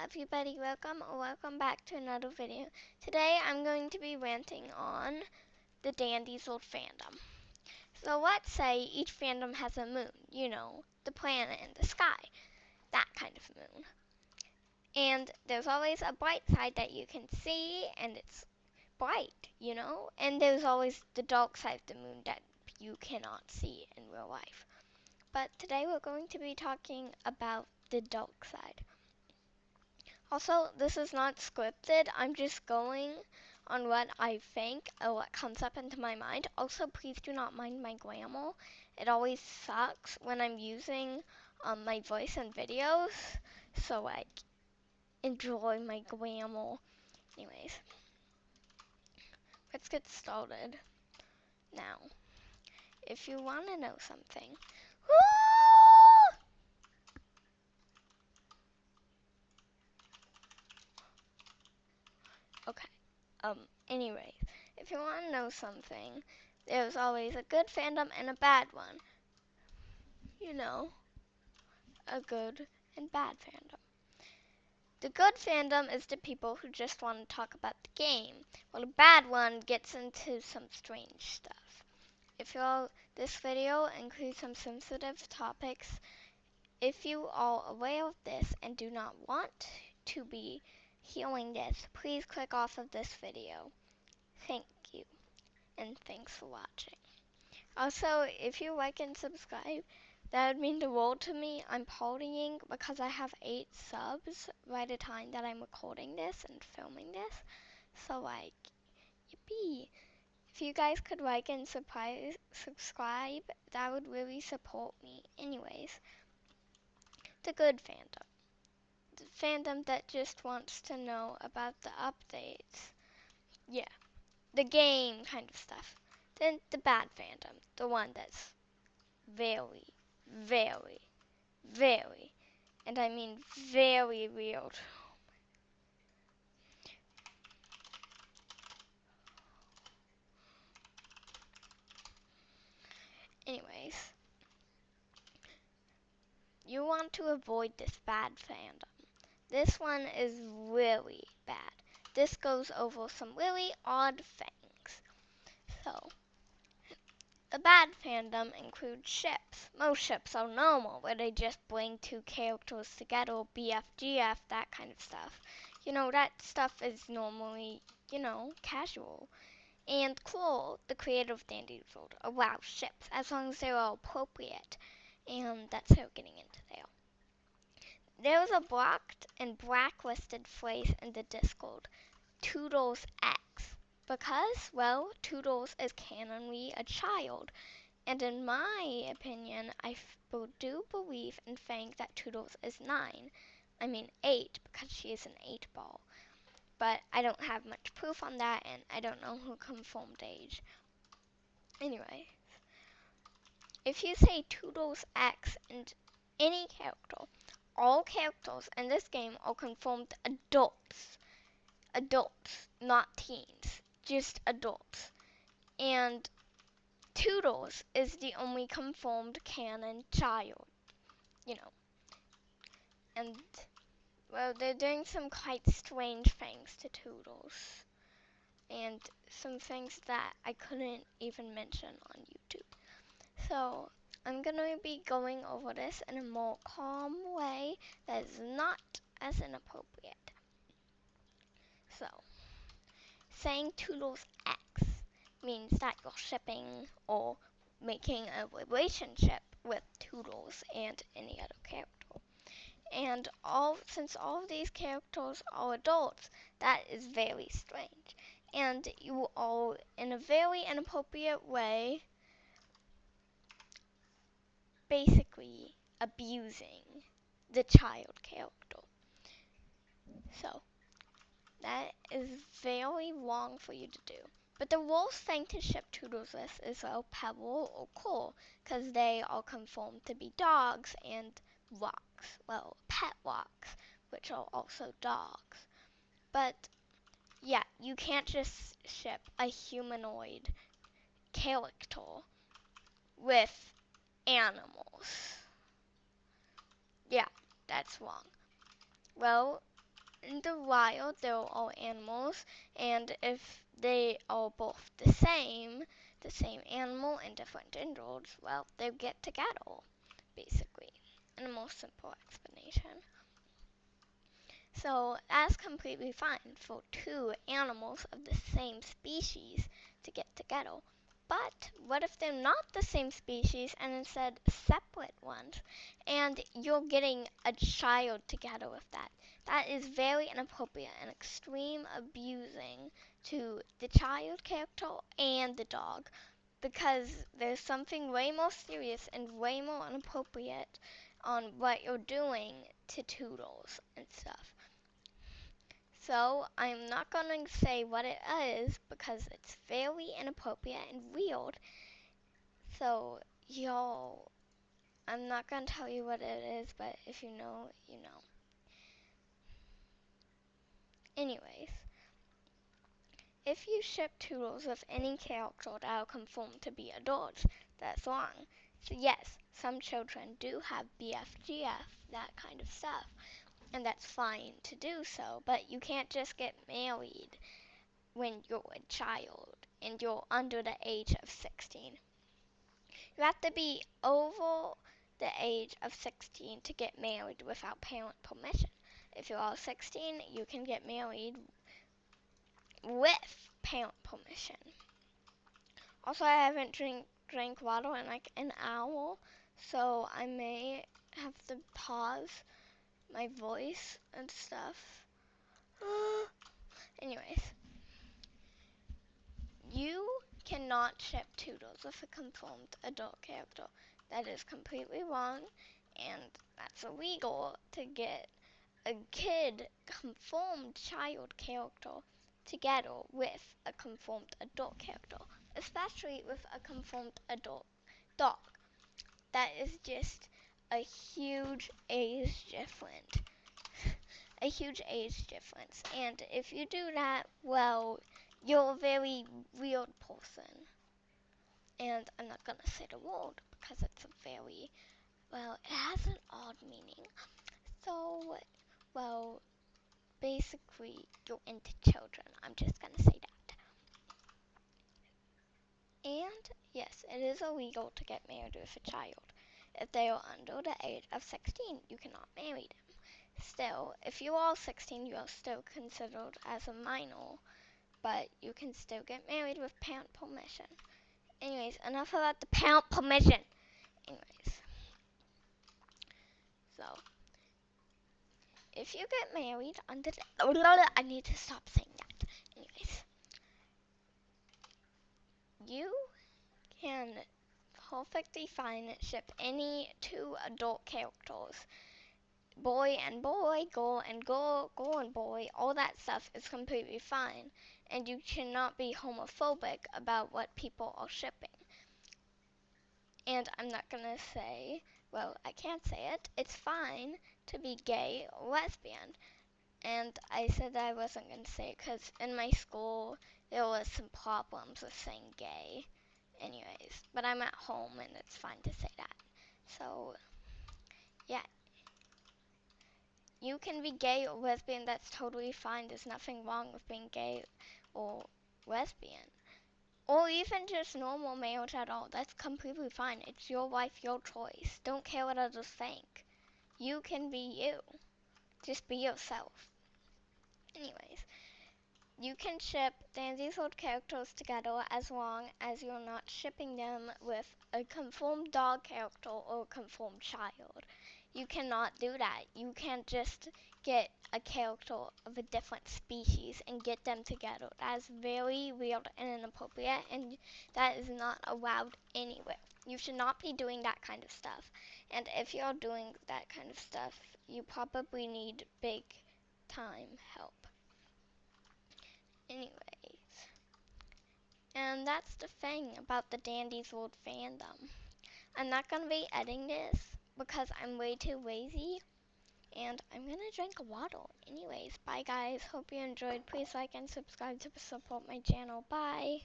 everybody, welcome back to another video. Today I'm going to be ranting on the Dandy's old fandom. So let's say each fandom has a moon, the planet in the sky, that kind of moon. And there's always a bright side that you can see, and it's bright, and there's always the dark side of the moon that you cannot see in real life. But today we're going to be talking about the dark side. Also, this is not scripted. I'm just going on what I think or what comes up into my mind. Also, please do not mind my grammar. It always sucks when I'm using my voice in videos. So, enjoy my grammar. Anyways, let's get started. Now, if you want to know something. Okay. Anyways, if you want to know something, there's always a good fandom and a bad one. A good and bad fandom. The good fandom is the people who just want to talk about the game, while the bad one gets into some strange stuff. This video includes some sensitive topics. If you are aware of this and do not want to be hearing this, please click off of this video. Thank you, and thanks for watching. Also, if you like and subscribe, that would mean the world to me. I'm partying because I have 8 subs by the time that I'm recording this and filming this. So, yippee. If you guys could like and subscribe, that would really support me. Anyways, the good fandom. The fandom that just wants to know about the updates. Yeah, the game kind of stuff. Then the bad fandom, the one that's very, very, very, and I mean very weird. Anyways, you want to avoid this bad fandom. This one is really bad. This goes over some really odd things. So, the bad fandom includes ships. Most ships are normal, where they just bring 2 characters together, BFGF, that kind of stuff. That stuff is normally, casual. And cool, the creator of Dandy's World allows ships, as long as they're all appropriate. And that's how we're getting into there. There was a blocked and blacklisted phrase in the Discord, Toodles X. Because, well, Toodles is canonically a child. And in my opinion, I do believe and think that Toodles is 9. I mean 8, because she is an 8-ball. But I don't have much proof on that, and I don't know who confirmed age. Anyway, if you say Toodles X and any character, all characters in this game are confirmed adults. Adults, not teens, just adults. And Toodles is the only confirmed canon child, And, well, they're doing some quite strange things to Toodles. And some things that I couldn't even mention on YouTube. So, I'm going to be going over this in a more calm way that is not as inappropriate. So, saying Toodles X means that you're shipping or making a relationship with Toodles and any other character. And since all of these characters are adults, that is very strange. And you are, in a very inappropriate way, basically abusing the child character. So, that is very wrong for you to do. But the worst thing to ship Toodles with is Pebble or Cool, because they are confirmed to be dogs and rocks. Well, pet rocks, which are also dogs. But, yeah, you can't just ship a humanoid character with animals. Yeah, that's wrong. Well, in the wild, they're all animals, and if they are both the same animal in different genders, well, they get together, basically, in a more simple explanation. So that's completely fine for two animals of the same species to get together. But what if they're not the same species and instead separate ones, and you're getting a child together with that? That is very inappropriate and extreme abusing to the child character and the dog, because there's something way more serious and way more inappropriate on what you're doing to Toodles and stuff. So I'm not going to say what it is because it's very inappropriate and weird. So y'all, I'm not going to tell you what it is, but if you know, you know. Anyways, if you ship Toodles with any character that will conform to be adults, that's wrong. So yes, some children do have BFGF, that kind of stuff, and that's fine to do so, but you can't just get married when you're a child and you're under the age of 16. You have to be over the age of 16 to get married without parent permission. If you're all 16, you can get married with parent permission. Also, I haven't drank water in like an hour, so I may have to pause my voice and stuff. Anyways, you cannot ship Toodles with a conformed adult character. That is completely wrong, and that's illegal to get a kid conformed child character together with a conformed adult character, especially with a conformed adult dog. That is just a huge age difference. A huge age difference. And if you do that, well, you're a very weird person. And I'm not gonna say the word because it's a very, well, it has an odd meaning. So, well, basically, you're into children. I'm just gonna say that. And yes, it is illegal to get married with a child. If they are under the age of 16, you cannot marry them. Still, if you are 16, you are still considered as a minor, but you can still get married with parent permission. Anyways, enough about the parent permission. Anyways, so if you get married under the I need to stop saying that. Anyways, you can perfectly fine ship any two adult characters. Boy and boy, girl and girl, girl and boy, all that stuff is completely fine. And you cannot be homophobic about what people are shipping. And I'm not gonna say, well, I can't say it. It's fine to be gay or lesbian. And I said that I wasn't gonna say it because in my school there was some problems with saying gay. Anyways, but I'm at home and it's fine to say that. So, yeah, you can be gay or lesbian. That's totally fine. There's nothing wrong with being gay or lesbian. Or even just normal marriage at all. That's completely fine. It's your life, your choice. Don't care what others think. You can be you. Just be yourself. Anyways, you can ship these old characters together as long as you're not shipping them with a conformed dog character or a conformed child. You cannot do that. You can't just get a character of a different species and get them together. That is very weird and inappropriate, and that is not allowed anywhere. You should not be doing that kind of stuff. And if you're doing that kind of stuff, you probably need big time help. Anyways, and that's the thing about the Dandy's World fandom. I'm not going to be editing this because I'm way too lazy, and I'm going to drink water. Anyways, bye guys. Hope you enjoyed. Please like and subscribe to support my channel. Bye.